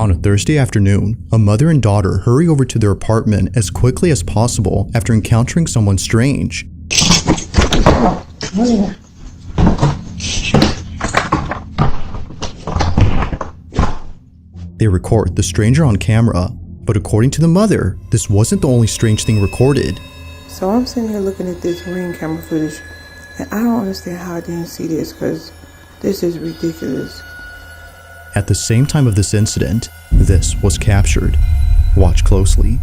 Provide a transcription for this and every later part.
On a Thursday afternoon, a mother and daughter hurry over to their apartment as quickly as possible after encountering someone strange. They record the stranger on camera, but according to the mother, this wasn't the only strange thing recorded. So I'm sitting here looking at this Ring camera footage, and I don't understand how I didn't see this, because this is ridiculous. At the same time of this incident, this was captured. Watch closely.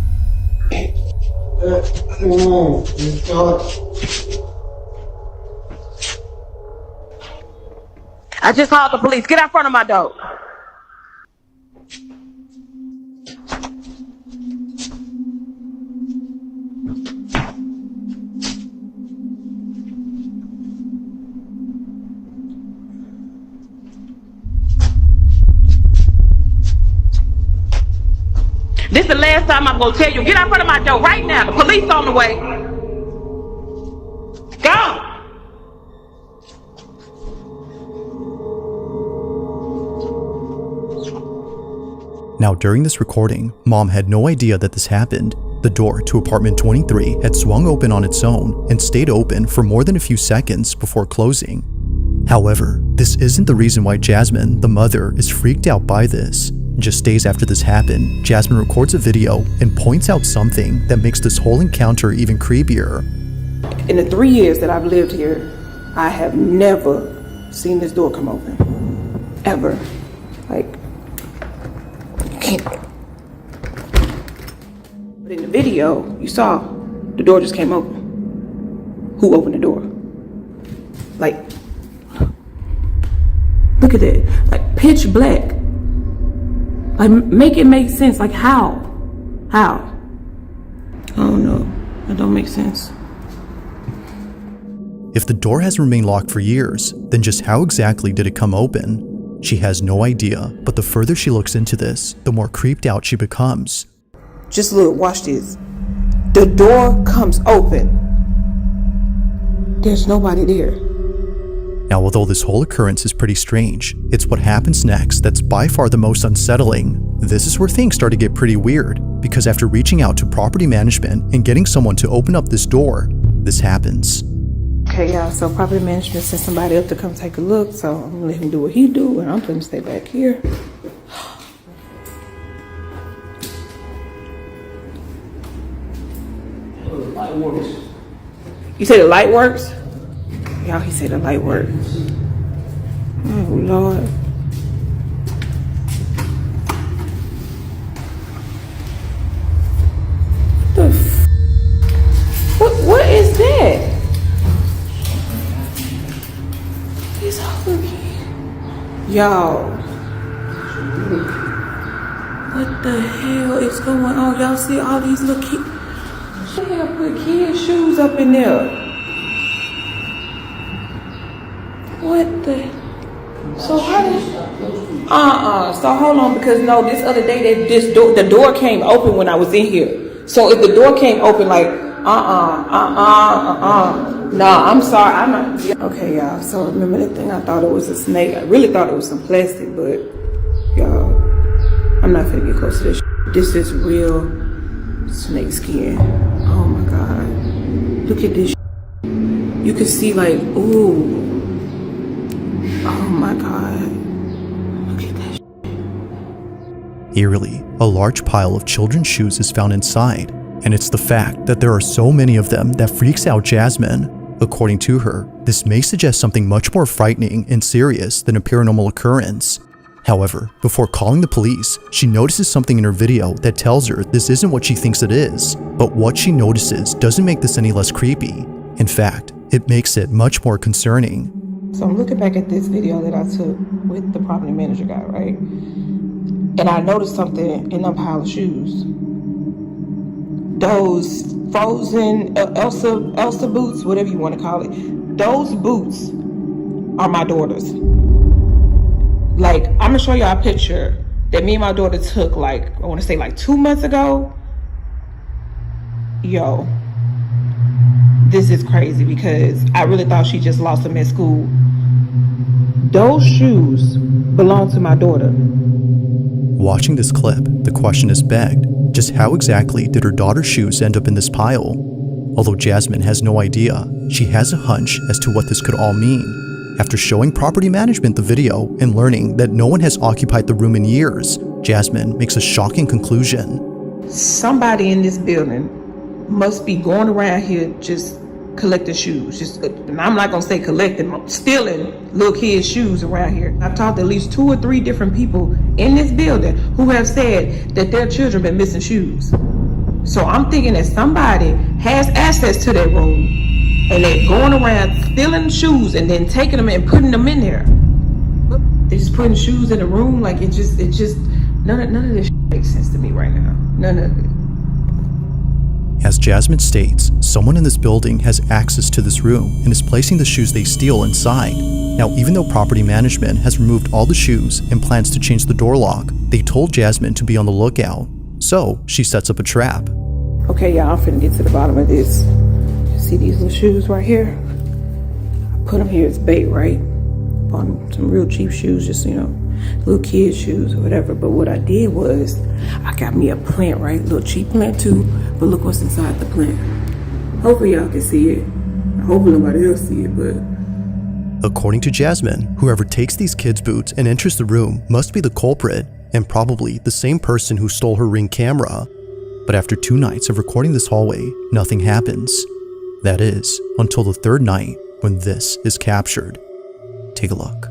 I just called the police. Get out front of my door. This is the last time I'm gonna tell you. Get out front of my door right now. The police on the way. Go. Now, during this recording, Mom had no idea that this happened. The door to apartment 23 had swung open on its own and stayed open for more than a few seconds before closing. However, this isn't the reason why Jasmine, the mother, is freaked out by this. Just days after this happened, Jasmine records a video and points out something that makes this whole encounter even creepier. In the 3 years that I've lived here, I have never seen this door come open. Ever. Like, you can't. But in the video, you saw the door just came open. Who opened the door? Like, look at that. Like, pitch black. Like, make it make sense. Like, how? How? I don't know. That don't make sense. If the door has remained locked for years, then just how exactly did it come open? She has no idea, but the further she looks into this, the more creeped out she becomes. Just look, watch this. The door comes open. There's nobody there. Now, although this whole occurrence is pretty strange, it's what happens next that's by far the most unsettling. This is where things start to get pretty weird, because after reaching out to property management and getting someone to open up this door, this happens. Okay, y'all, so property management sent somebody up to come take a look, so I'm gonna let him do what he do, and I'm gonna stay back here. Light works. You say the light works? Y'all, he said the light works. Oh, Lord. What the what is that? It's over here. Y'all. What the hell is going on? Y'all see all these little kids? What the hell put kids' shoes up in there? What the? So how did? So hold on, because no, this other day the door came open when I was in here. So if the door came open, like no, I'm sorry, I'm not. Okay, y'all. So remember that thing? I thought it was a snake. I really thought it was some plastic, but y'all, I'm not gonna get close to this. This is real snake skin. Oh my God! Look at this. You can see like, ooh. Oh my God. Look at that. Eerily, a large pile of children's shoes is found inside, and it's the fact that there are so many of them that freaks out Jasmine. According to her, this may suggest something much more frightening and serious than a paranormal occurrence. However, before calling the police, she notices something in her video that tells her this isn't what she thinks it is, but what she notices doesn't make this any less creepy. In fact, it makes it much more concerning. So I'm looking back at this video that I took with the property manager guy, right? And I noticed something in a pile of shoes. Those frozen Elsa boots, whatever you want to call it. Those boots are my daughter's. Like, I'm gonna show y'all a picture that me and my daughter took, like, I want to say like 2 months ago. Yo, this is crazy because I really thought she just lost them at school. Those shoes belong to my daughter. Watching this clip, the question is begged, just how exactly did her daughter's shoes end up in this pile? Although Jasmine has no idea, she has a hunch as to what this could all mean. After showing property management the video and learning that no one has occupied the room in years, Jasmine makes a shocking conclusion. Somebody in this building must be going around here just collecting shoes. And I'm not gonna say collecting, stealing little kids' shoes around here. I've talked to at least 2 or 3 different people in this building who have said that their children been missing shoes. So I'm thinking that somebody has access to that room and they're going around stealing shoes and then taking them and putting them in there. They're just putting shoes in the room. Like it just none of this makes sense to me right now. None of it. As Jasmine states, someone in this building has access to this room and is placing the shoes they steal inside. Now, even though property management has removed all the shoes and plans to change the door lock, they told Jasmine to be on the lookout. So, she sets up a trap. Okay, y'all, I'm finna get to the bottom of this. See these little shoes right here? I put them here as bait, right? Bought some real cheap shoes, just, little kid shoes or whatever. But what I did was, I got me a plant, right? Little cheap plant too, but look what's inside the plant. Hopefully y'all can see it. Hopefully nobody else see it, but... According to Jasmine, whoever takes these kids' boots and enters the room must be the culprit, and probably the same person who stole her Ring camera. But after 2 nights of recording this hallway, nothing happens. That is, until the 3rd night, when this is captured. Take a look.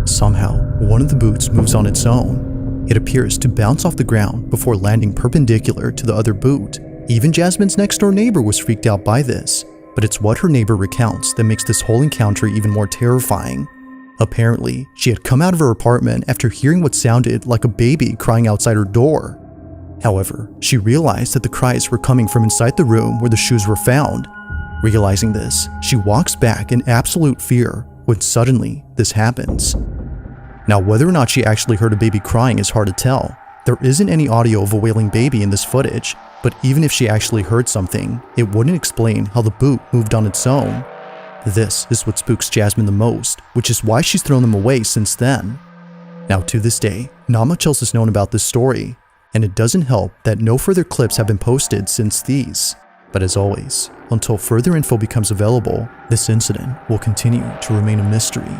Somehow, one of the boots moves on its own. It appears to bounce off the ground before landing perpendicular to the other boot. Even Jasmine's next-door neighbor was freaked out by this, but it's what her neighbor recounts that makes this whole encounter even more terrifying. Apparently, she had come out of her apartment after hearing what sounded like a baby crying outside her door. However, she realized that the cries were coming from inside the room where the shoes were found. Realizing this, she walks back in absolute fear when suddenly this happens. Now, whether or not she actually heard a baby crying is hard to tell. There isn't any audio of a wailing baby in this footage, but even if she actually heard something, it wouldn't explain how the boot moved on its own. This is what spooks Jasmine the most, which is why she's thrown them away since then. Now, to this day, not much else is known about this story, and it doesn't help that no further clips have been posted since these. But as always, until further info becomes available, this incident will continue to remain a mystery.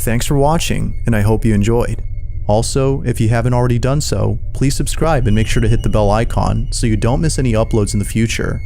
Thanks for watching, and I hope you enjoyed. Also, if you haven't already done so, please subscribe and make sure to hit the bell icon so you don't miss any uploads in the future.